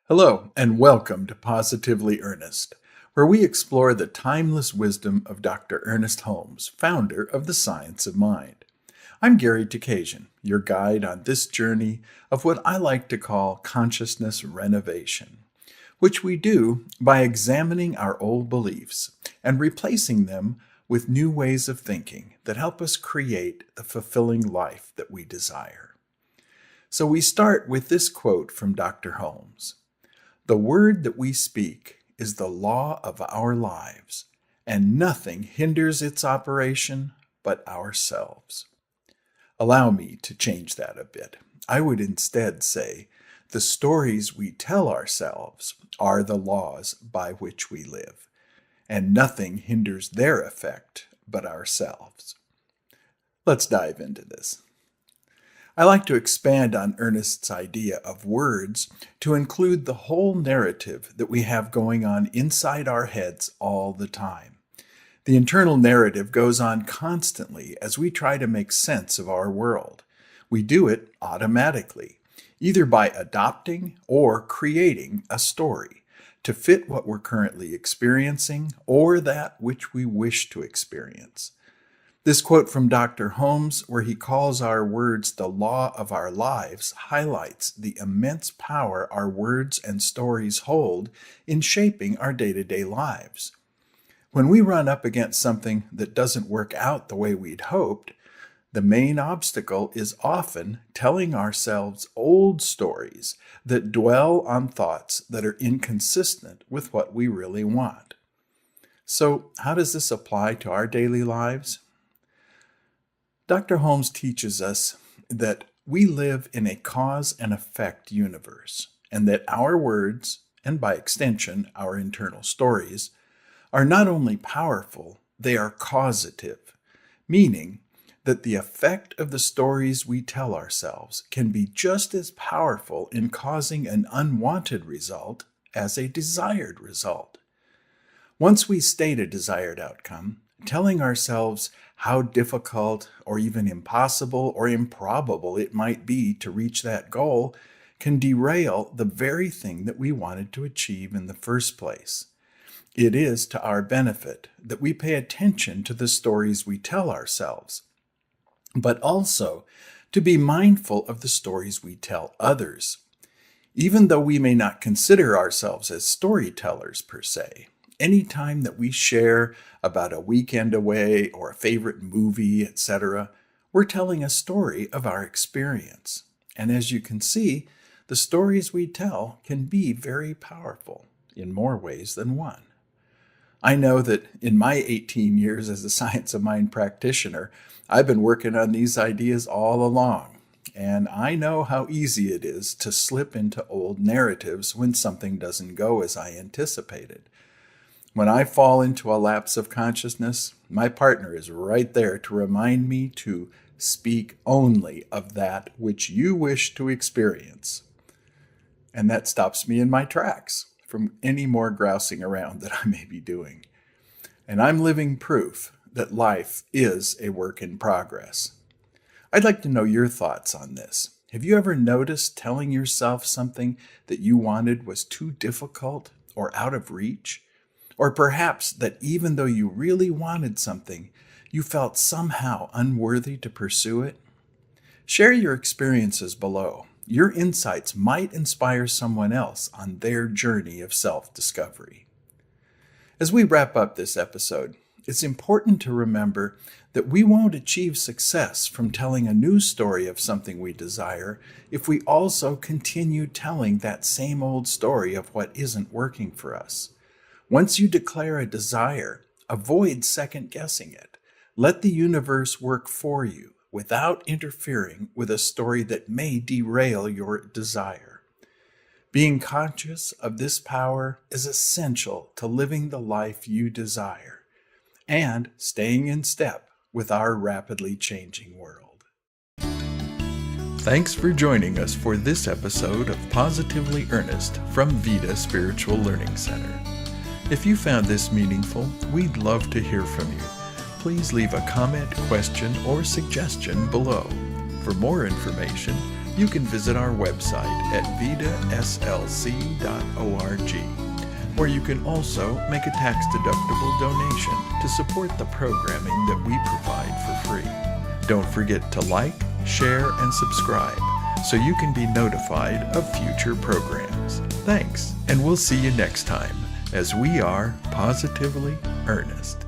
Hello, and welcome to Positively Ernest, where we explore the timeless wisdom of Dr. Ernest Holmes, founder of the Science of Mind. I'm Gary Takesian, your guide on this journey of what I like to call consciousness renovation, which we do by examining our old beliefs and replacing them with new ways of thinking that help us create the fulfilling life that we desire. So we start with this quote from Dr. Holmes. "The word that we speak is the law of our lives, and nothing hinders its operation but ourselves." Allow me to change that a bit. I would instead say, the stories we tell ourselves are the laws by which we live, and nothing hinders their effect but ourselves. Let's dive into this. I like to expand on Ernest's idea of words to include the whole narrative that we have going on inside our heads all the time. The internal narrative goes on constantly as we try to make sense of our world. We do it automatically, either by adopting or creating a story to fit what we're currently experiencing or that which we wish to experience. This quote from Dr. Holmes, where he calls our words the law of our lives, highlights the immense power our words and stories hold in shaping our day-to-day lives. When we run up against something that doesn't work out the way we'd hoped, the main obstacle is often telling ourselves old stories that dwell on thoughts that are inconsistent with what we really want. So, how does this apply to our daily lives? Dr. Holmes teaches us that we live in a cause and effect universe, and that our words, and by extension our internal stories, are not only powerful, they are causative, meaning that the effect of the stories we tell ourselves can be just as powerful in causing an unwanted result as a desired result. Once we state a desired outcome, telling ourselves how difficult or even impossible or improbable it might be to reach that goal can derail the very thing that we wanted to achieve in the first place. It is to our benefit that we pay attention to the stories we tell ourselves, but also to be mindful of the stories we tell others. Even though we may not consider ourselves as storytellers per se, any time that we share about a weekend away or a favorite movie, etc., we're telling a story of our experience. And as you can see, the stories we tell can be very powerful in more ways than one. I know that in my 18 years as a Science of Mind practitioner, I've been working on these ideas all along. And I know how easy it is to slip into old narratives when something doesn't go as I anticipated. When I fall into a lapse of consciousness, my partner is right there to remind me to speak only of that which you wish to experience. And that stops me in my tracks from any more grousing around that I may be doing. And I'm living proof that life is a work in progress. I'd like to know your thoughts on this. Have you ever noticed telling yourself something that you wanted was too difficult or out of reach? Or perhaps that even though you really wanted something, you felt somehow unworthy to pursue it? Share your experiences below. Your insights might inspire someone else on their journey of self-discovery. As we wrap up this episode, it's important to remember that we won't achieve success from telling a new story of something we desire if we also continue telling that same old story of what isn't working for us. Once you declare a desire, avoid second-guessing it. Let the universe work for you without interfering with a story that may derail your desire. Being conscious of this power is essential to living the life you desire and staying in step with our rapidly changing world. Thanks for joining us for this episode of Positively Ernest from Vida Spiritual Learning Center. If you found this meaningful, we'd love to hear from you. Please leave a comment, question, or suggestion below. For more information, you can visit our website at vidaslc.org, where you can also make a tax-deductible donation to support the programming that we provide for free. Don't forget to like, share, and subscribe so you can be notified of future programs. Thanks, and we'll see you next time as we are Positively Ernest.